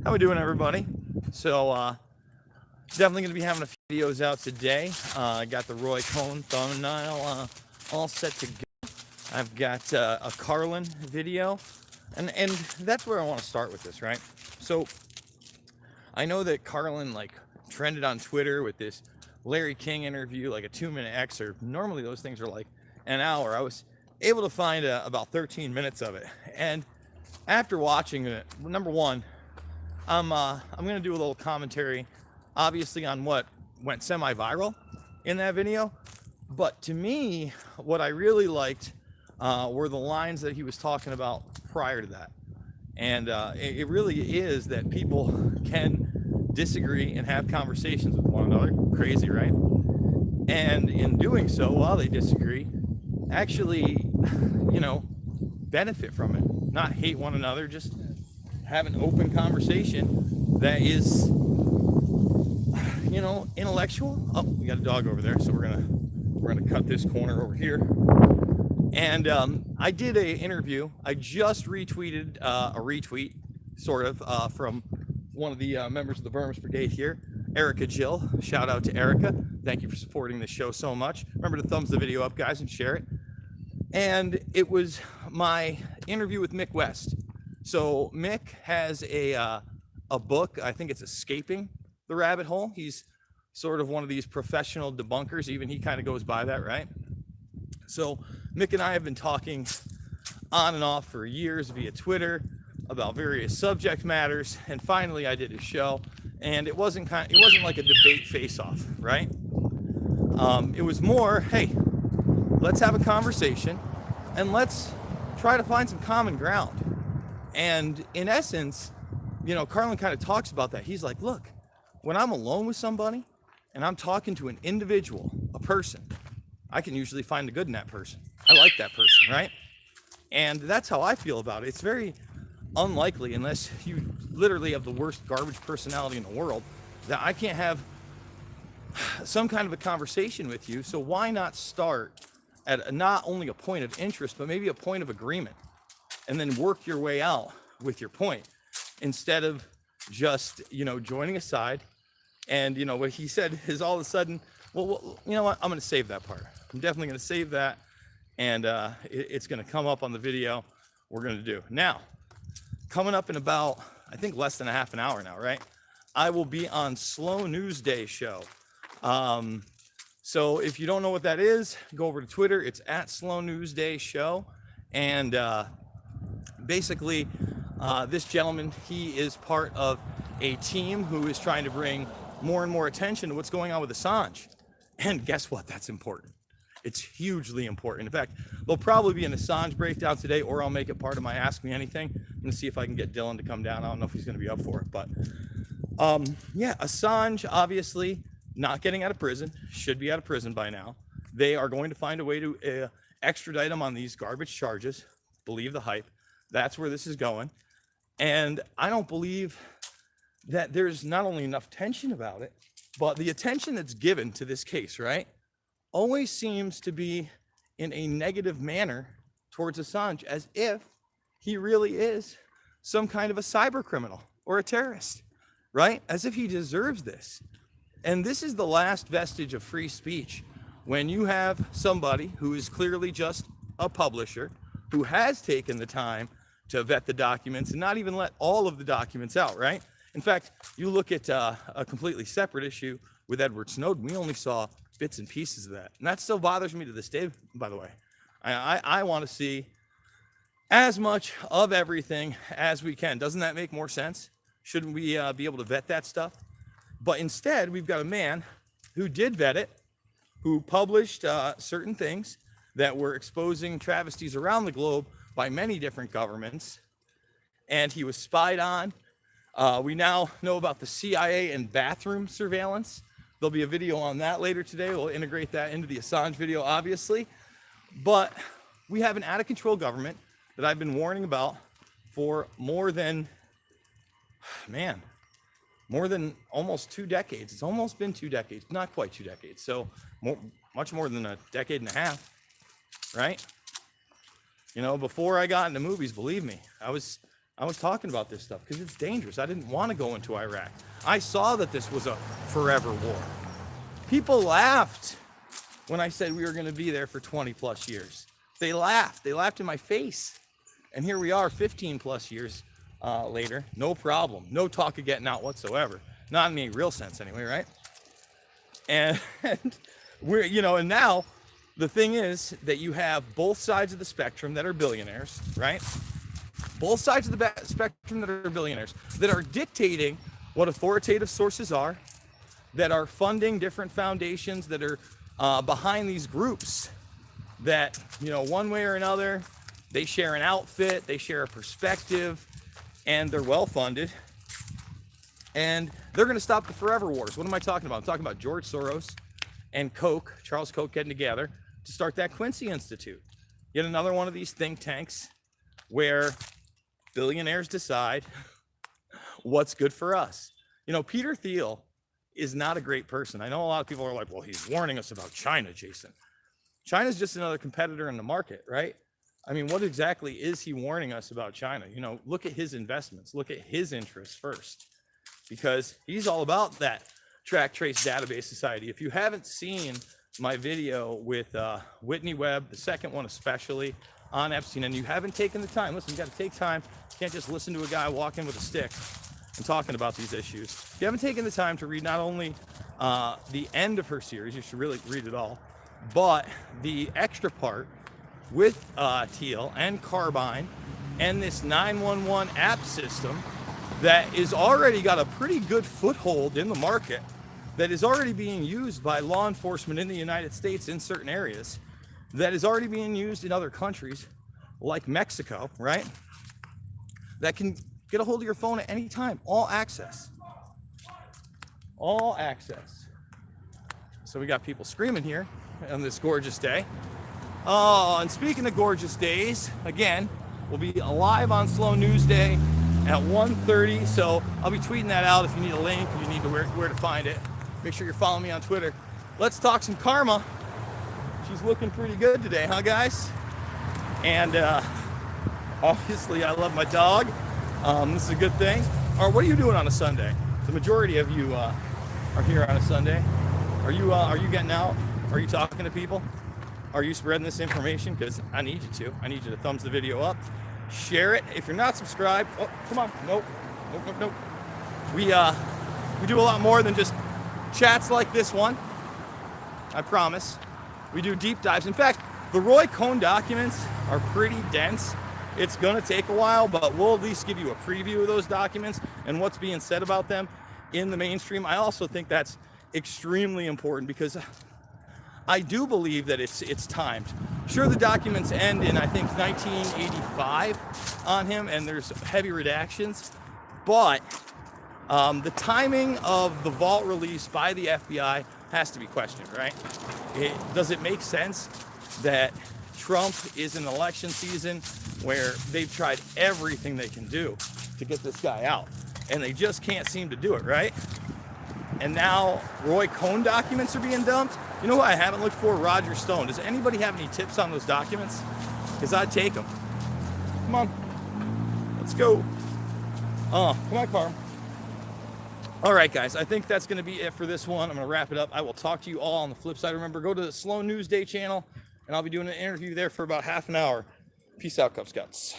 How we doing, everybody? So, definitely going to be having a few videos out today. I got the Roy Cohn thumbnail all set to go. I've got a Carlin video, and that's where I want to start with this, right? So, I know that Carlin trended on Twitter with this Larry King interview, like a 2-minute excerpt. Normally, those things are like an hour. I was able to find about 13 minutes of it, and after watching it, number one, I'm gonna do a little commentary, obviously, on what went semi-viral in that video. But to me, what I really liked were the lines that he was talking about prior to that. And it really is that people can disagree and have conversations with one another. Crazy, right? And in doing so, while they disagree, actually, benefit from it. Not hate one another, just have an open conversation that is, intellectual. Oh, we got a dog over there, so we're gonna cut this corner over here. And I did a interview. I just retweeted a retweet, sort of, from one of the members of the Burmese Brigade here, Erica Jill. Shout out to Erica. Thank you for supporting the show so much. Remember to thumbs the video up, guys, and share it. And it was my interview with Mick West. So Mick has a book. I think it's Escaping the Rabbit Hole. He's sort of one of these professional debunkers. Even he kind of goes by that, right? So Mick and I have been talking on and off for years via Twitter about various subject matters. And finally, I did a show, and it wasn't like a debate face-off, right? It was more, hey, let's have a conversation, and let's try to find some common ground. And in essence, Carlin kind of talks about that. He's like, look, when I'm alone with somebody and I'm talking to an individual, a person, I can usually find the good in that person. I like that person, right? And that's how I feel about it. It's very unlikely, unless you literally have the worst garbage personality in the world, that I can't have some kind of a conversation with you. So why not start at not only a point of interest, but maybe a point of agreement, and then work your way out with your point, instead of just, joining a side. And, what he said is all of a sudden, well, you know what? I'm going to save that part. I'm definitely going to save that. And it's going to come up on the video we're going to do. Now, coming up in about, I think, less than a half an hour now, right? I will be on Slow News Day show. So if you don't know what that is, go over to Twitter. It's at Slow News Day show. And basically, this gentleman, he is part of a team who is trying to bring more and more attention to what's going on with Assange. And guess what? That's important. It's hugely important. In fact, there'll probably be an Assange breakdown today, or I'll make it part of my Ask Me Anything. I'm going to see if I can get Dylan to come down. I don't know if he's going to be up for it. But Assange, obviously, not getting out of prison, should be out of prison by now. They are going to find a way to extradite him on these garbage charges. Believe the hype. That's where this is going. And I don't believe that there's not only enough tension about it, but the attention that's given to this case, right, always seems to be in a negative manner towards Assange, as if he really is some kind of a cyber criminal or a terrorist, right? As if he deserves this. And this is the last vestige of free speech, when you have somebody who is clearly just a publisher, who has taken the time to vet the documents and not even let all of the documents out, right? In fact, you look at a completely separate issue with Edward Snowden, we only saw bits and pieces of that. And that still bothers me to this day, by the way. I want to see as much of everything as we can. Doesn't that make more sense? Shouldn't we be able to vet that stuff? But instead, we've got a man who did vet it, who published certain things that were exposing travesties around the globe by many different governments, and he was spied on. We now know about the CIA and bathroom surveillance. There'll be a video on that later today. We'll integrate that into the Assange video, obviously. But we have an out-of-control government that I've been warning about for more than almost 2 decades. It's almost been 2 decades, not quite 2 decades. So much more than a decade and a half, right? Before I got into movies, believe me, I was I was talking about this stuff because it's dangerous. I didn't want to go into Iraq. I saw that this was a forever war. People laughed when I said we were going to be there for 20 plus years. They laughed. They laughed in my face. And here we are 15 plus years later. No problem. No talk of getting out whatsoever. Not in any real sense anyway, right? And we're, and now the thing is that you have both sides of the spectrum that are billionaires, right? Both sides of the spectrum that are billionaires that are dictating what authoritative sources are, that are funding different foundations, that are behind these groups that, one way or another, they share an outfit, they share a perspective, and they're well funded. And they're going to stop the forever wars. What am I talking about? I'm talking about George Soros and Koch, Charles Koch, getting together to start that Quincy Institute. Yet another one of these think tanks where billionaires decide what's good for us. Peter Thiel is not a great person. I know a lot of people are like, well, he's warning us about China, Jason. China's just another competitor in the market, right? I mean, what exactly is he warning us about China? Look at his investments. Look at his interests first, because he's all about that track, trace, database society. If you haven't seen my video with Whitney Webb, the second one especially, on Epstein, and you haven't taken the time, listen, you got to take time. You can't just listen to a guy walking with a stick and talking about these issues. If you haven't taken the time to read not only the end of her series, you should really read it all, but the extra part with Thiel and Carbine and this 911 app system that is already got a pretty good foothold in the market, that is already being used by law enforcement in the United States in certain areas, that is already being used in other countries like Mexico, right? That can get a hold of your phone at any time. All access. All access. So we got people screaming here on this gorgeous day. Oh, and speaking of gorgeous days, again, we'll be live on Slow News Day at 1:30. So I'll be tweeting that out if you need a link, if you need to where to find it. Make sure you're following me on Twitter. Let's talk some karma. She's looking pretty good today, huh, guys? And obviously, I love my dog. This is a good thing. Or what are you doing on a Sunday? The majority of you are here on a Sunday. Are you getting out? Are you talking to people? Are you spreading this information? Because I need you to. I need you to thumbs the video up, share it. If you're not subscribed, oh, come on, nope. We do a lot more than just chats like this one. I promise. We do deep dives. In fact, the Roy Cohn documents are pretty dense. It's going to take a while, but we'll at least give you a preview of those documents and what's being said about them in the mainstream. I also think that's extremely important because I do believe that it's timed. Sure, the documents end in, I think, 1985 on him, and there's heavy redactions, but the timing of the vault release by the FBI has to be questioned, right? Does it make sense that Trump is in election season where they've tried everything they can do to get this guy out, and they just can't seem to do it, right? And now Roy Cohn documents are being dumped. You know what I haven't looked for? Roger Stone. Does anybody have any tips on those documents? Because I'd take them. Come on. Let's go. Come on, Carm. All right, guys. I think that's going to be it for this one. I'm going to wrap it up. I will talk to you all on the flip side. Remember, go to the Slow News Day channel, and I'll be doing an interview there for about half an hour. Peace out, Cub Scouts.